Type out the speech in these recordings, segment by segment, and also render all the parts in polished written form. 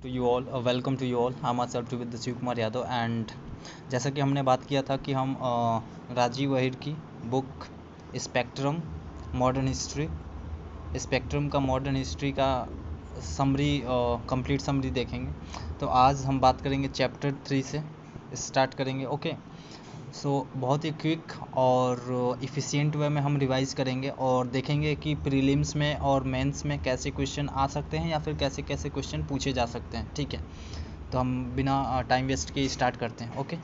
To you all, welcome to you all. I am self with Shiv Kumar Yadav. And जैसा कि हमने बात किया था कि हम राजीव अहिर की book spectrum modern history, spectrum का मॉडर्न हिस्ट्री का समरी, कंप्लीट समरी देखेंगे। तो आज हम बात करेंगे चैप्टर 3 से स्टार्ट करेंगे। ओके, सो बहुत ही क्विक और इफ़िशियंट वे में हम रिवाइज़ करेंगे और देखेंगे कि प्रीलिम्स में और मेंस में कैसे क्वेश्चन आ सकते हैं या फिर कैसे कैसे क्वेश्चन पूछे जा सकते हैं। ठीक है, तो हम बिना टाइम वेस्ट के स्टार्ट करते हैं। Okay,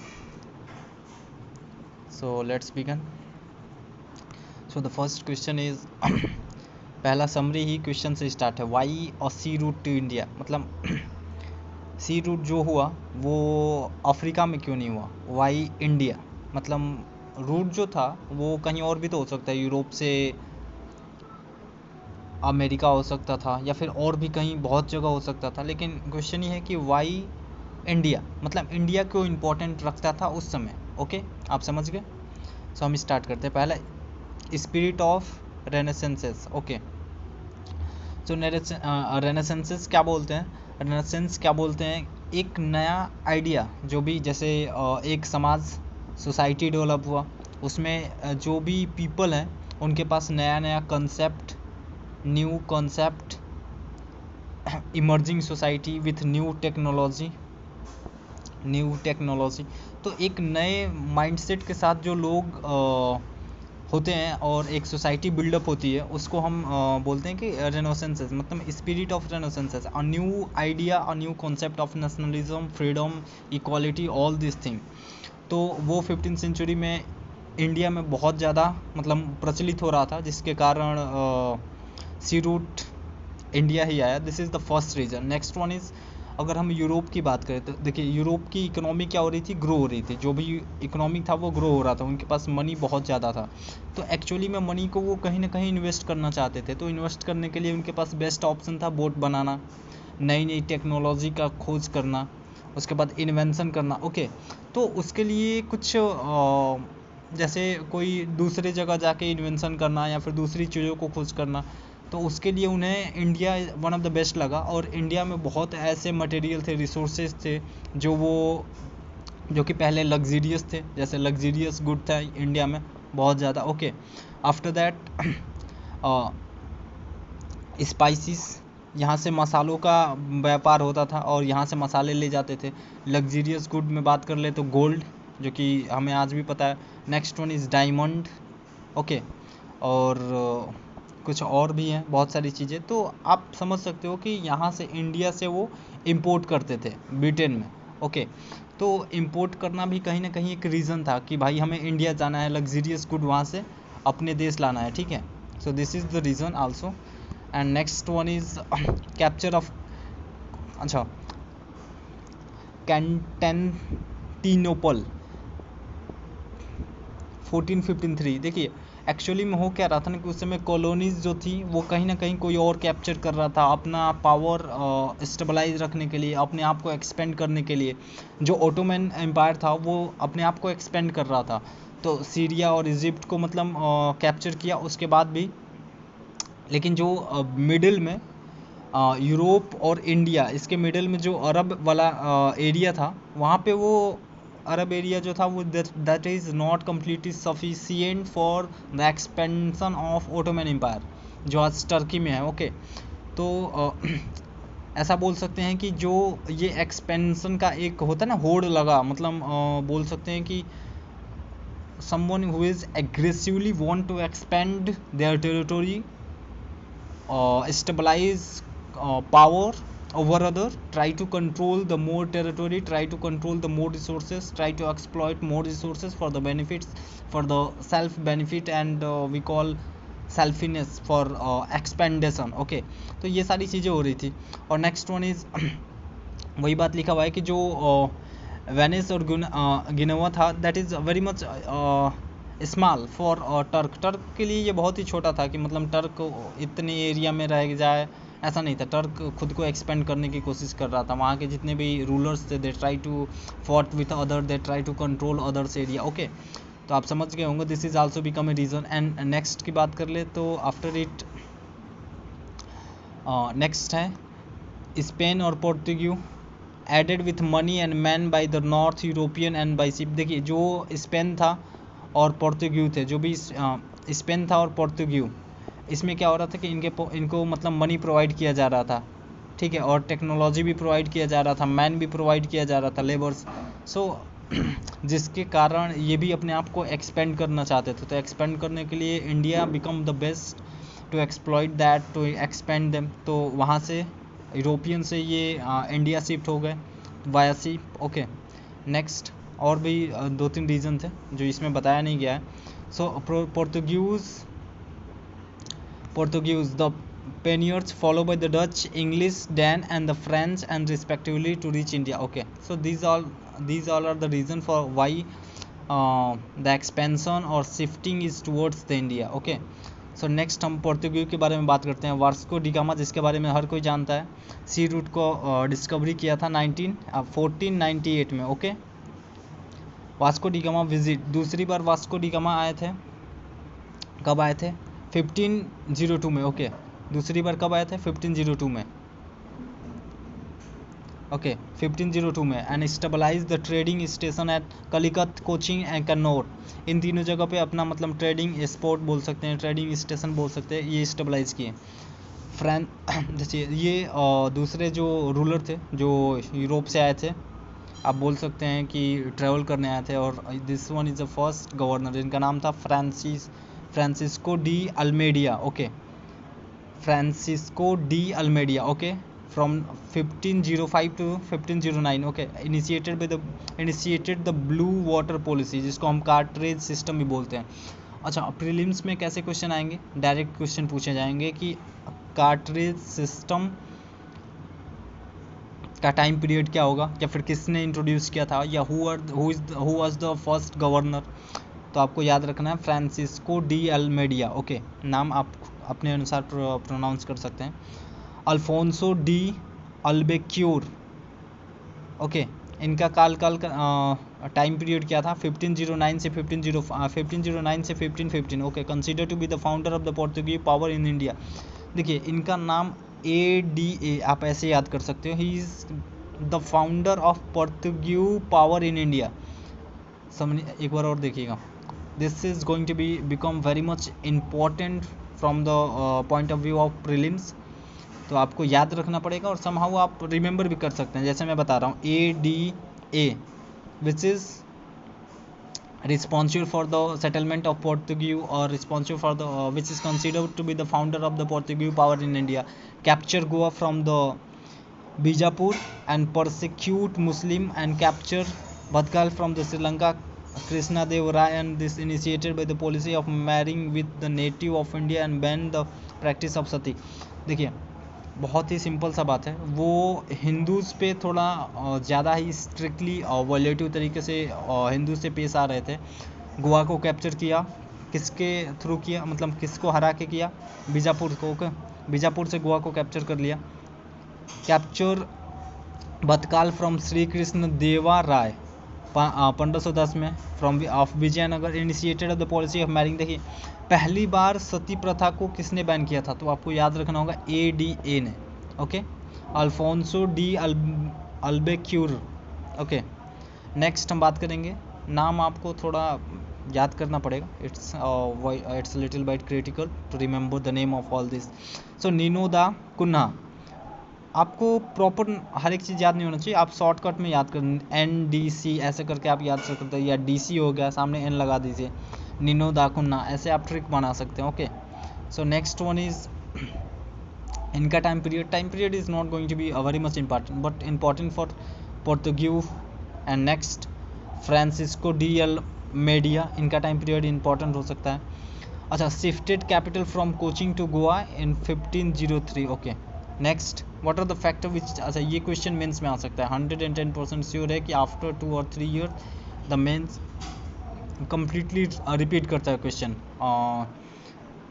so let's begin. So the first question is पहला समरी ही क्वेश्चन से स्टार्ट है। वाई और सी रूट टू इंडिया, मतलब सी रूट जो हुआ वो अफ्रीका में क्यों नहीं हुआ। वाई इंडिया, मतलब रूट जो था वो कहीं और भी तो हो सकता है, यूरोप से अमेरिका हो सकता था या फिर और भी कहीं बहुत जगह हो सकता था, लेकिन क्वेश्चन ये है कि वाई इंडिया, मतलब इंडिया क्यों इम्पोर्टेंट रखता था उस समय। ओके, आप समझ गए। सो हम स्टार्ट करते हैं। पहला स्पिरिट ऑफ रेनेसेंसेस। ओके, सो रेनेसेंसेस क्या बोलते हैं, रेनेसेंस क्या बोलते हैं, एक नया आइडिया जो भी, जैसे एक समाज सोसाइटी डेवलप हुआ, उसमें जो भी पीपल हैं उनके पास नया नया concept, new concept, emerging society with new technology. तो एक नए माइंडसेट के साथ जो लोग होते हैं और एक सोसाइटी बिल्डअप होती है, उसको हम बोलते हैं कि रेनेसेंस, मतलब spirit of renaissance, a new idea, a new concept of nationalism, freedom, equality, all this thing. तो वो 15th सेंचुरी में इंडिया में बहुत ज़्यादा मतलब प्रचलित हो रहा था, जिसके कारण सी रूट इंडिया ही आया। This is the first reason. Next one is, अगर हम यूरोप की बात करें तो देखिए यूरोप की इकोनॉमी क्या हो रही थी, ग्रो हो रही थी। जो भी इकोनॉमिक था वो ग्रो हो रहा था, उनके पास मनी बहुत ज़्यादा था। तो एक्चुअली में मनी को वो कहीं ना कहीं इन्वेस्ट करना चाहते थे। तो इन्वेस्ट करने के लिए उनके पास बेस्ट ऑप्शन था बोट बनाना, नई नई टेक्नोलॉजी का खोज करना, उसके बाद इन्वेंशन करना। ओके, तो उसके लिए कुछ जैसे कोई दूसरे जगह जाके इन्वेंशन करना या फिर दूसरी चीज़ों को खोज करना, तो उसके लिए उन्हें India one of the best लगा। और इंडिया में बहुत ऐसे मटेरियल थे, रिसोर्सेज थे जो कि पहले लग्जीरियस थे, जैसे लग्जीरियस गुड था इंडिया में बहुत ज़्यादा। ओके, आफ्टर दैट स्पाइसिस, यहाँ से मसालों का व्यापार होता था और यहाँ से मसाले ले जाते थे। लग्जीरियस गुड में बात कर ले तो गोल्ड, जो कि हमें आज भी पता है। Next one is diamond. Okay, और कुछ और भी हैं बहुत सारी चीज़ें। तो आप समझ सकते हो कि यहाँ से इंडिया से वो इंपोर्ट करते थे ब्रिटेन में। ओके, तो इंपोर्ट करना भी कहीं ना कहीं एक रीज़न था कि भाई हमें इंडिया जाना है, लग्जीरियस गुड वहाँ से अपने देश लाना है। ठीक है, so this is the reason also. And next one is capture of, अच्छा, कैंटेनटिनोपल 1453। देखिए एक्चुअली में हो क्या रहा था ना कि उस समय कॉलोनीज जो थी वो कहीं ना कहीं कोई और कैप्चर कर रहा था, अपना पावर स्टेबलाइज रखने के लिए, अपने आप को एक्सपेंड करने के लिए। जो ओटोमन एम्पायर था वो अपने आप को एक्सपेंड कर रहा था, तो सीरिया और इजिप्ट को मतलब कैप्चर किया उसके बाद भी। लेकिन जो मिडिल में यूरोप और इंडिया, इसके मिडिल में जो अरब वाला एरिया था, वहाँ पे वो अरब एरिया जो था वो that is not completely sufficient for the expansion of Ottoman Empire, जो आज टर्की में है। ओके, तो ऐसा बोल सकते हैं कि जो ये एक्सपेंशन का एक होता है ना होड़ लगा, मतलब बोल सकते हैं कि someone who is aggressively want to expand their territory, stabilize power over other, try to control the more territory, try to control the more resources, try to exploit more resources for the benefits, for the self benefit, and we call selfishness for expansion. Okay, तो ये सारी चीज़ें हो रही थी। और next one is वही बात लिखा हुआ है कि जो वेनिस और गिनोवा था, that is very much small for Turk के लिए ये बहुत ही छोटा था कि मतलब टर्क इतने एरिया में रह जाए, ऐसा नहीं था। टर्क खुद को एक्सपेंड करने की कोशिश कर रहा था। वहाँ के जितने भी रूलर्स थे, they try to fought with other, they try to control others area. Okay, तो आप समझ गए होंगे, this is also become a reason. And next की बात कर ले तो आफ्टर इट नेक्स्ट है स्पेन और Portuguese aided with money and man by the north European and by ship. देखिए जो स्पेन था और पोर्तुगीज थे, जो भी स्पेन था और पोर्तुगीज, इसमें क्या हो रहा था कि इनको मतलब मनी प्रोवाइड किया जा रहा था, ठीक है, और टेक्नोलॉजी भी प्रोवाइड किया जा रहा था, मैन भी प्रोवाइड किया जा रहा था, लेबर्स। सो जिसके कारण ये भी अपने आप को एक्सपेंड करना चाहते थे। तो एक्सपेंड करने के लिए India become the best to exploit that, to expand them. तो वहाँ से यूरोपियन से ये इंडिया शिफ्ट हो गए वाया सी। ओके, नेक्स्ट और भी 2-3 रीज़न थे जो इसमें बताया नहीं गया है। सो Portuguese, the pioneers followed by the Dutch, English, Dan and the French and respectively to reach India. Okay, so these all are the reason for why the expansion or shifting is towards the India. Okay, so next हम पोर्तुगीज के बारे में बात करते हैं। Vasco D gamma, जिसके बारे में हर कोई जानता है, सी रूट को डिस्कवरी किया था 1498 में। Okay, Vasco D gamma visit, दूसरी बार वास्को डी गामा आए थे, कब आए थे? 1502 में। ओके, दूसरी बार कब आए थे? 1502 में। ओके, 1502 में। And stabilise the trading station at Calicut, Cochin and Cannanore. इन तीनों जगह पे अपना मतलब ट्रेडिंग स्पॉट बोल सकते हैं, ट्रेडिंग स्टेशन बोल सकते हैं, ये स्टेबलाइज किए। जैसे ये दूसरे जो रूलर थे जो यूरोप से आए थे, आप बोल सकते हैं कि ट्रैवल करने आए थे, और this one is the first governor, जिनका नाम था Francisco de Almeida. Okay, Francisco de Almeida. Okay, from 1505 to 1509। Okay, initiated the blue water policy, जिसको हम कार्ट्रेज सिस्टम भी बोलते हैं। अच्छा, प्रीलिम्स में कैसे क्वेश्चन आएंगे? डायरेक्ट क्वेश्चन पूछे जाएंगे कि कार्ट्रेज सिस्टम का टाइम पीरियड क्या होगा, या फिर किसने इंट्रोड्यूस किया था, या who was the first governor. तो आपको याद रखना है फ्रांसिस्को डी अल्मेडिया। ओके, नाम आप अपने अनुसार प्रोनाउंस कर सकते हैं। Alfonso de Albuquerque. ओके, इनका काल का टाइम पीरियड क्या था? 1509 से 1515। Okay, consider to be the founder of the Portuguese power in India. देखिए इनका नाम ADA आप ऐसे याद कर सकते हो, he is the founder of Portuguese power in India. समझ, एक बार और देखिएगा, this is going to be become very much important from the point of view of prelims. तो आपको याद रखना पड़ेगा और समहाउ आप रिमेंबर भी कर सकते हैं। जैसे मैं बता रहा हूँ, ADA which is responsible for the settlement of Portuguese, or responsible for the which is considered to be the founder of the Portuguese power in India, capture Goa from the Bijapur and persecute Muslim and capture Badkal from the Sri Lanka, Krishna Dev Rai, and this initiated by the policy of marrying with the native of India and ban the practice of sati। देखिए बहुत ही simple सा बात है, वो Hindus पे थोड़ा ज़्यादा ही strictly वॉलेटिव तरीके से हिंदू से पेश आ रहे थे। गोवा को कैप्चर किया, किसके थ्रू किया, मतलब किसको हरा के किया? बीजापुर को। बीजापुर से गोवा को कैप्चर कर लिया। कैप्चर बतकाल फ्रॉम श्री कृष्ण देवा राय 1510 में from of Vijayanagar, initiated of the policy of marrying. देखिए पहली बार सती प्रथा को किसने बैन किया था? तो आपको याद रखना होगा ADA ने। Okay, Alfonso de Albuquerque. Okay, next हम बात करेंगे, नाम आपको थोड़ा याद करना पड़ेगा, it's little bit critical to remember the name of all this. So Nino da Cunha, आपको प्रॉपर हर एक चीज़ याद नहीं होना चाहिए, आप शॉर्टकट में याद कर, NDC ऐसे करके आप याद कर सकते हैं, या DC हो गया, सामने N लगा दीजिए, निनो दाकुन्ना, ऐसे आप ट्रिक बना सकते हैं। Okay, so next one is इनका time period is not going to be very much important, but important for Portuguese. And next Francisco de Almeida, इनका टाइम पीरियड इंपॉर्टेंट हो सकता है। अच्छा, shifted capital from Cochin to Goa in 1503। Okay, next what are the factor which, अच्छा ये question mains में आ सकता है, 110% श्योर है कि आफ्टर 2 और 3 year the mains completely repeat करता है क्वेश्चन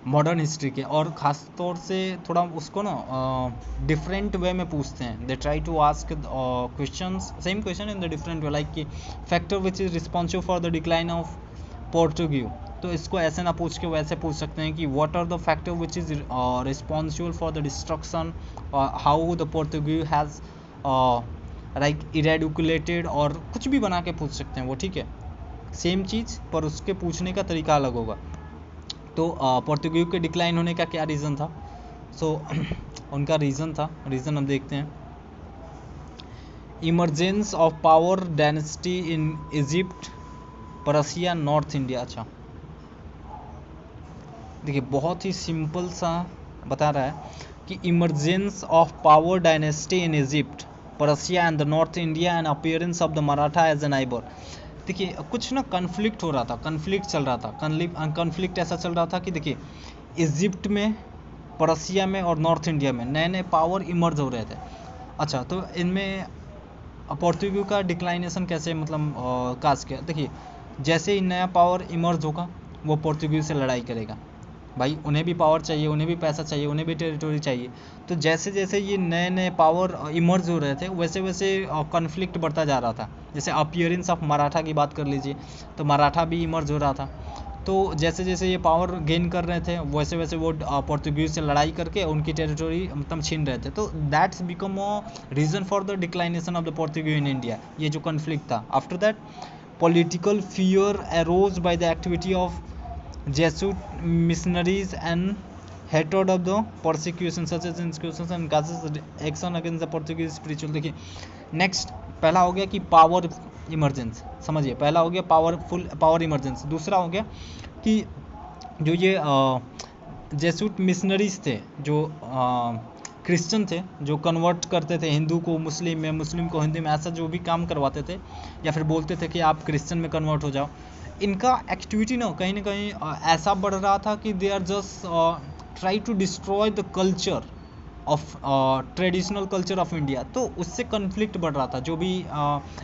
मॉडर्न हिस्ट्री के, और ख़ास तौर से थोड़ा उसको ना डिफरेंट वे में पूछते हैं। They try to ask questions, same question in the different way, like कि factor which is responsible for the decline of Portuguese, तो इसको ऐसे ना पूछ के वैसे पूछ सकते हैं कि what are the factor which is responsible for the destruction, how the Portuguese has like eradicated, और कुछ भी बना के पूछ सकते हैं वो, ठीक है। सेम चीज़ पर उसके पूछने का तरीका अलग होगा। तो पोर्तुगीज के डिक्लाइन होने का क्या रीज़न था? सो उनका रीज़न हम देखते हैं। Emergence of power dynasty in Egypt, Persia, north India. अच्छा देखिए बहुत ही सिंपल सा बता रहा है कि emergence of power dynasty in Egypt, Persia and the north India and appearance of the Maratha as a neighbour. देखिए कुछ ना कन्फ्लिक्ट हो रहा था, कन्फ्लिक्ट चल रहा था, कन्फ्लिक्ट ऐसा चल रहा था कि देखिए इजिप्ट में, पर्सिया में और नॉर्थ इंडिया में नए नए पावर इमर्ज हो रहे थे। अच्छा तो इनमें पोर्तुगीज का डिक्लाइनेशन कैसे मतलब काज किया? देखिए जैसे ही नया पावर इमर्ज होगा वो पोर्तुगीज से लड़ाई करेगा। भाई उन्हें भी पावर चाहिए, उन्हें भी पैसा चाहिए, उन्हें भी टेरिटोरी चाहिए। तो जैसे जैसे ये नए नए पावर इमर्ज हो रहे थे वैसे वैसे कॉन्फ्लिक्ट बढ़ता जा रहा था। जैसे अपीयरेंस ऑफ मराठा की बात कर लीजिए, तो मराठा भी इमर्ज हो रहा था। तो जैसे जैसे ये पावर गेन कर रहे थे वैसे वैसे वो पोर्तुगीज से लड़ाई करके उनकी टेरिटोरी मतलब छीन रहे थे। तो that's become a reason for the declination of the Portuguese in India, ये जो कॉन्फ्लिक्ट था। After that political fear arose by the activity of Jesuit missionaries and hatred of the persecution such as institutions and causes action against the Portuguese spiritual। देखिए next पहला हो गया कि power emergence, समझिए पहला हो गया पावर इमरजेंस। दूसरा हो गया कि जो ये जेसूट मिशनरीज थे, जो क्रिश्चियन थे, जो कन्वर्ट करते थे हिंदू को मुस्लिम में, मुस्लिम को हिंदू में, ऐसा जो भी काम करवाते थे या फिर बोलते थे कि आप क्रिश्चियन में कन्वर्ट हो जाओ, इनका एक्टिविटी ना कहीं ऐसा बढ़ रहा था कि they are just try to destroy the culture of traditional culture of India. तो उससे कन्फ्लिक्ट बढ़ रहा था। जो भी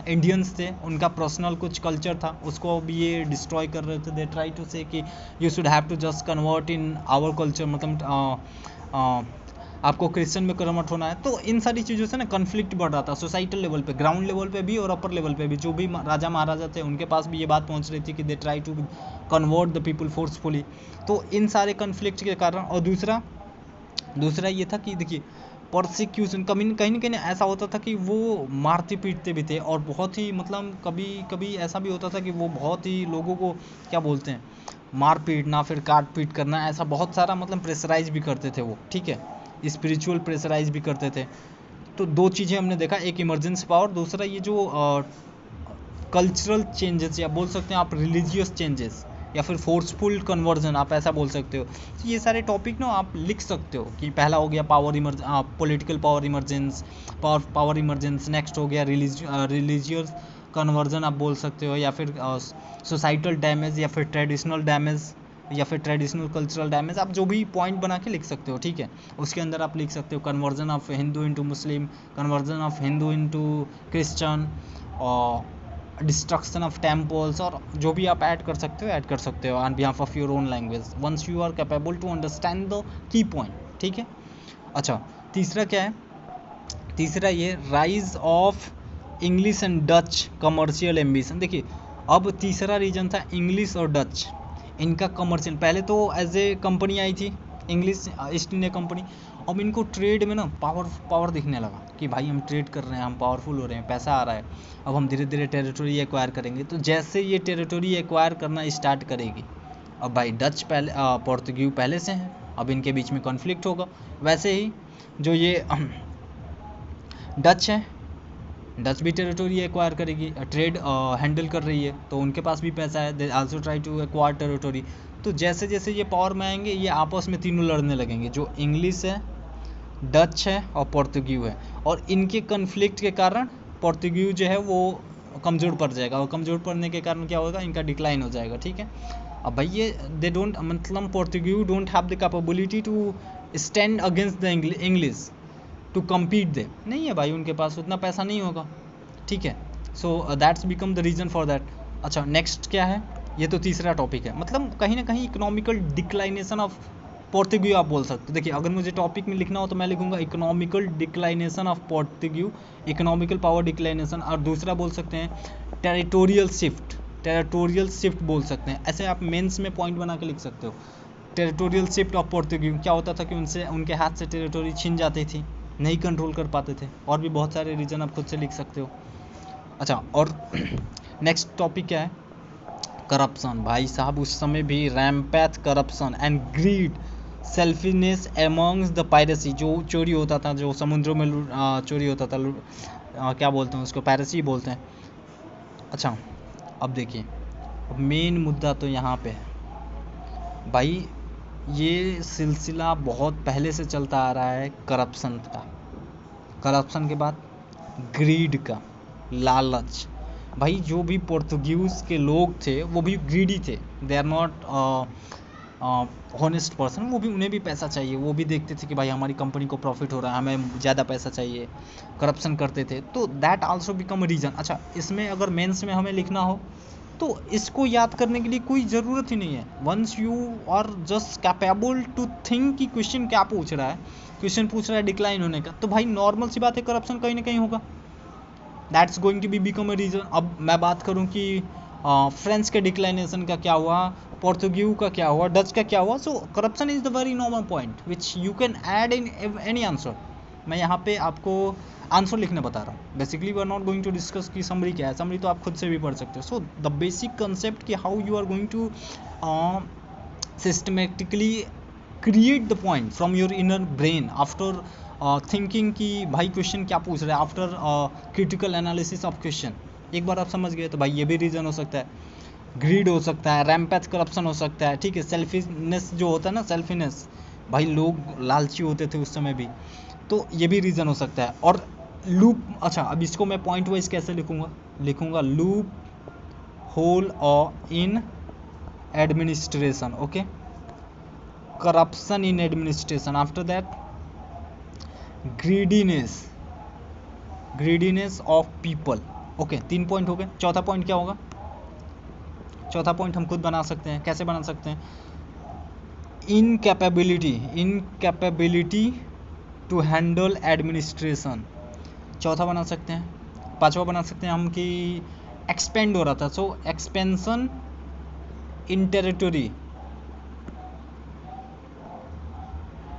इंडियंस थे उनका पर्सनल कुछ कल्चर था उसको भी ये डिस्ट्रॉय कर रहे थे। दे ट्राई टू से कि you should have to just convert in our culture, मतलब आपको क्रिश्चियन में कन्वर्ट होना है। तो इन सारी चीज़ों से ना कन्फ्लिक्ट बढ़ रहा था सोसाइटल लेवल पे, ग्राउंड लेवल पे भी और अपर लेवल पे भी। जो भी राजा महाराजा थे उनके पास भी ये बात पहुंच रही थी कि they try to convert the people forcefully. तो इन सारे कन्फ्लिक्ट के कारण, और दूसरा ये था कि देखिए परसिक्यूशन कहीं न कहीं ऐसा होता था कि वो मारते पीटते भी थे, और बहुत ही मतलब कभी कभी ऐसा भी होता था कि वो बहुत ही लोगों को क्या बोलते हैं, मार पीटना, फिर काट पीट करना, ऐसा बहुत सारा मतलब प्रेशराइज भी करते थे वो, ठीक है, स्पिरिचुअल प्रेशराइज भी करते थे। तो दो चीज़ें हमने देखा, एक इमरजेंसी पावर, दूसरा ये जो कल्चरल चेंजेस या बोल सकते हैं आप रिलीजियस चेंजेस या फिर फोर्सफुल कन्वर्जन, आप ऐसा बोल सकते हो। तो ये सारे टॉपिक ना आप लिख सकते हो कि पहला हो गया पॉलिटिकल पावर इमरजेंस, नेक्स्ट हो गया रिलीजियस कन्वर्जन आप बोल सकते हो, या फिर सोसाइटल डैमेज, या फिर ट्रेडिशनल डैमेज, या फिर ट्रेडिशनल कल्चरल डैमेज। आप जो भी पॉइंट बना के लिख सकते हो, ठीक है। उसके अंदर आप लिख सकते हो conversion of Hindu into Muslim, conversion of Hindu into Christian, और डिस्ट्रक्शन ऑफ टेम्पल्स, और जो भी आप ऐड कर सकते हो on behalf of your own language once you are capable to understand the key point, ठीक है। अच्छा तीसरा क्या है? तीसरा ये rise of English and Dutch commercial ambition. देखिए अब तीसरा रीजन था इंग्लिश और डच, इनका कमर्शियल। पहले तो एज ए कंपनी आई थी इंग्लिश ईस्ट इंडिया कंपनी, अब इनको ट्रेड में ना पावर दिखने लगा कि भाई हम ट्रेड कर रहे हैं, हम पावरफुल हो रहे हैं, पैसा आ रहा है, अब हम धीरे धीरे टेरिटोरी एक्वायर करेंगे। तो जैसे ये टेरिटोरी एक्वायर करना स्टार्ट करेगी, अब भाई डच पहले, पोर्तुगीज पहले से हैं, अब इनके बीच में कॉन्फ्लिक्ट होगा। वैसे ही जो ये डच है, डच भी टेरिटोरी एक्वायर करेगी, ट्रेड हैंडल कर रही है, तो उनके पास भी पैसा है, they also try to acquire territory. तो जैसे जैसे ये पावर में आएंगे ये आपस में तीनों लड़ने लगेंगे, जो इंग्लिश है, डच है और पोर्तुगीज है, और इनके कन्फ्लिक्ट के कारण पोर्तुगीज जो है वो कमज़ोर पड़ जाएगा, और कमज़ोर पड़ने के कारण क्या होगा, इनका डिक्लाइन हो जाएगा, ठीक है। अब भाई ये दे डोंट, मतलब Portuguese don't have the capability to stand against the English to compete they, नहीं है भाई उनके पास उतना पैसा नहीं होगा, ठीक है। So that's become the reason for that. अच्छा नेक्स्ट क्या है, ये तो तीसरा टॉपिक है, मतलब कहीं ना कहीं इकोनॉमिकल डिक्लाइनेशन ऑफ पोर्तुगीज आप बोल सकते हो। देखिए अगर मुझे टॉपिक में लिखना हो तो मैं लिखूंगा economical declination of Portuguese, economical power declination, और दूसरा बोल सकते हैं टेरिटोरियल शिफ्ट, टेरिटोरियल शिफ्ट बोल सकते हैं, ऐसे आप मेंस में पॉइंट बना के लिख सकते हो। टेरिटोरियल शिफ्ट ऑफ पोर्तुगीज, क्या होता था कि उनसे उनके हाथ से टेरिटोरी छीन जाती थी, नहीं कंट्रोल कर पाते थे, और भी बहुत सारे रीजन आप खुद से लिख सकते हो। अच्छा, और नेक्स्ट टॉपिक क्या है? करप्शन। भाई साहब उस समय भी rampant corruption and greed, selfishness amongst the piracy, जो चोरी होता था, जो समुद्रों में चोरी होता था, क्या बोलते हैं उसको, पायरेसी बोलते हैं। अच्छा, अब देखिए, मेन मुद्दा तो यहाँ पे है भाई, ये सिलसिला बहुत पहले से चलता आ रहा है करप्शन का। करप्शन के बाद ग्रीड का, लालच। भाई जो भी पोर्तुगीज के लोग थे वो भी ग्रीडी थे, they are not honest person, वो भी, उन्हें भी पैसा चाहिए, वो भी देखते थे कि भाई हमारी कंपनी को प्रॉफिट हो रहा है, हमें ज़्यादा पैसा चाहिए, करप्शन करते थे, तो दैट आल्सो बिकम रीजन। अच्छा, इसमें अगर मेंस में हमें लिखना हो तो इसको याद करने के लिए कोई ज़रूरत ही नहीं है। Once you are just capable to think कि क्वेश्चन क्या पूछ रहा है, क्वेश्चन पूछ रहा है डिक्लाइन होने का, तो भाई नॉर्मल सी बात है, करप्शन कहीं ना कहीं होगा, that's going to be become a reason. अब मैं बात करूं कि फ्रेंच के डिक्लाइनेशन का क्या हुआ, पोर्तुगीज का क्या हुआ, डच का क्या हुआ, so corruption is the very normal point which you can add in any answer. मैं यहाँ पे आपको आंसर लिखने बता रहा हूँ, basically we are not going to discuss की समरी क्या है, समरी तो आप खुद से भी पढ़ सकते हो। सो द बेसिक कंसेप्ट कि how you are going to systematically create the point from your inner brain after thinking कि भाई क्वेश्चन क्या पूछ रहा है, after critical analysis of question. एक बार आप समझ गए तो भाई ये भी रीज़न हो सकता है, ग्रीड हो सकता है, रैम्पैथ करप्शन हो सकता है, ठीक है, सेल्फिनेस जो होता है ना, सेल्फिनेस, भाई लोग लालची होते थे उस समय भी, तो ये भी रीज़न हो सकता है। और लूप, अच्छा अब इसको मैं पॉइंट वाइज कैसे लिखूंगा लूप होल और in administration, okay, corruption in administration, after that greediness of people, okay, 3 point हो गए। चौथा पॉइंट क्या होगा? चौथा पॉइंट हम खुद बना सकते हैं, कैसे बना सकते हैं? इनकैपेबिलिटी टू हैंडल एडमिनिस्ट्रेशन, चौथा बना सकते हैं। पांचवा बना सकते हैं हम कि एक्सपेंड हो रहा था, सो एक्सपेंशन इन टेरिटरी,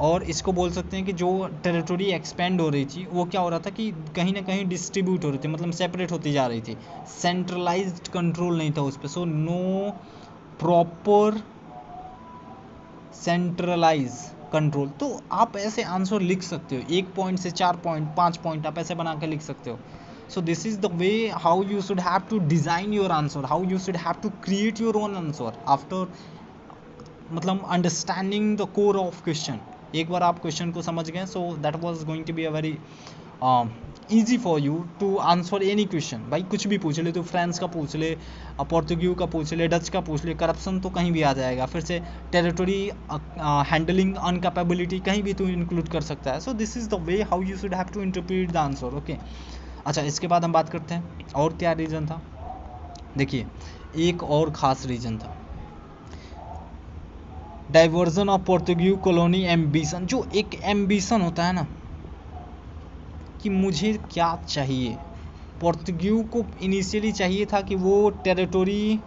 और इसको बोल सकते हैं कि जो टेरिटरी एक्सपेंड हो रही थी वो क्या हो रहा था कि कहीं ना कहीं डिस्ट्रीब्यूट हो रही थी, मतलब सेपरेट होती जा रही थी, सेंट्रलाइज्ड कंट्रोल नहीं था उस पर, so no proper centralise control. तो आप ऐसे आंसर लिख सकते हो, 1 पॉइंट से 4 पॉइंट 5 पॉइंट आप ऐसे बना के लिख सकते हो। So this is the way how you should have to design your answer, how you should have to create your own answer after, मतलब understanding the core of question. एक बार आप क्वेश्चन को समझ गए, so that was going to be a very easy for you to answer any question. भाई कुछ भी पूछ ले, तो फ्रांस का पूछ ले, पोर्तुगीज का पूछ ले, डच का पूछ ले, करप्शन तो कहीं भी आ जाएगा, फिर से टेरिटरी हैंडलिंग अनकैपेबिलिटी कहीं भी तो इंक्लूड कर सकता है। So this is the way how you should have to interpret the answer, okay. अच्छा, इसके बाद हम बात करते हैं और क्या रीज़न था। देखिए, एक और ख़ास रीज़न था, diversion of Portuguese colony ambition. जो एक एम्बिशन होता है ना कि मुझे क्या चाहिए, पोर्तुगीज को इनिशियली चाहिए था कि वो टेरिटरी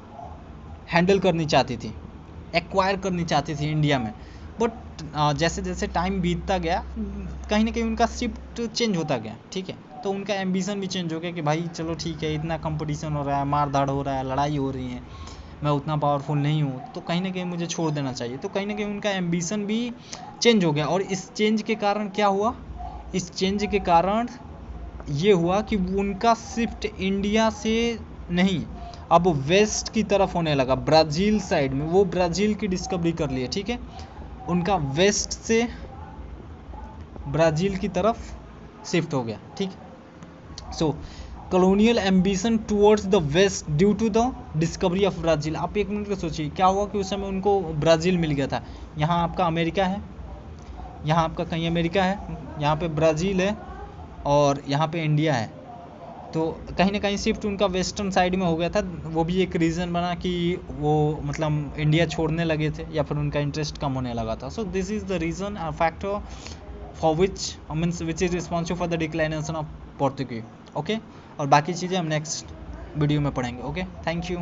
हैंडल करनी चाहती थी, एक्वायर करनी चाहती थी इंडिया में, बट जैसे जैसे टाइम बीतता गया कहीं ना कहीं उनका शिफ्ट चेंज होता गया, ठीक है, तो उनका एम्बिशन भी चेंज हो गया कि भाई चलो ठीक है, इतना कंपटीशन हो रहा है, मार धाड़ हो रहा है, लड़ाई हो रही है, मैं उतना पावरफुल नहीं हूँ, तो कहीं ना कहीं मुझे छोड़ देना चाहिए। तो कहीं ना कहीं उनका एम्बिशन भी चेंज हो गया, और इस चेंज के कारण क्या हुआ, इस चेंज के कारण ये हुआ कि उनका शिफ्ट इंडिया से नहीं, अब वेस्ट की तरफ होने लगा, ब्राज़ील साइड में, वो ब्राज़ील की डिस्कवरी कर लिए, ठीक है, उनका वेस्ट से ब्राज़ील की तरफ शिफ्ट हो गया, ठीक। So colonial ambition towards the west due to the discovery of Brazil. आप एक मिनट का सोचिए, क्या हुआ कि उस समय उनको ब्राज़ील मिल गया था, यहाँ आपका अमेरिका है, यहाँ आपका कहीं अमेरिका है, यहाँ पे ब्राज़ील है, और यहाँ पे इंडिया है, तो कहीं ना कहीं शिफ्ट उनका वेस्टर्न साइड में हो गया था। वो भी एक रीज़न बना कि वो मतलब इंडिया छोड़ने लगे थे, या फिर उनका इंटरेस्ट कम होने लगा था। So this is the reason factor for which is responsible for the declination of Portuguese, okay. और बाकी चीज़ें हम नेक्स्ट वीडियो में पढ़ेंगे, ओके। Thank you.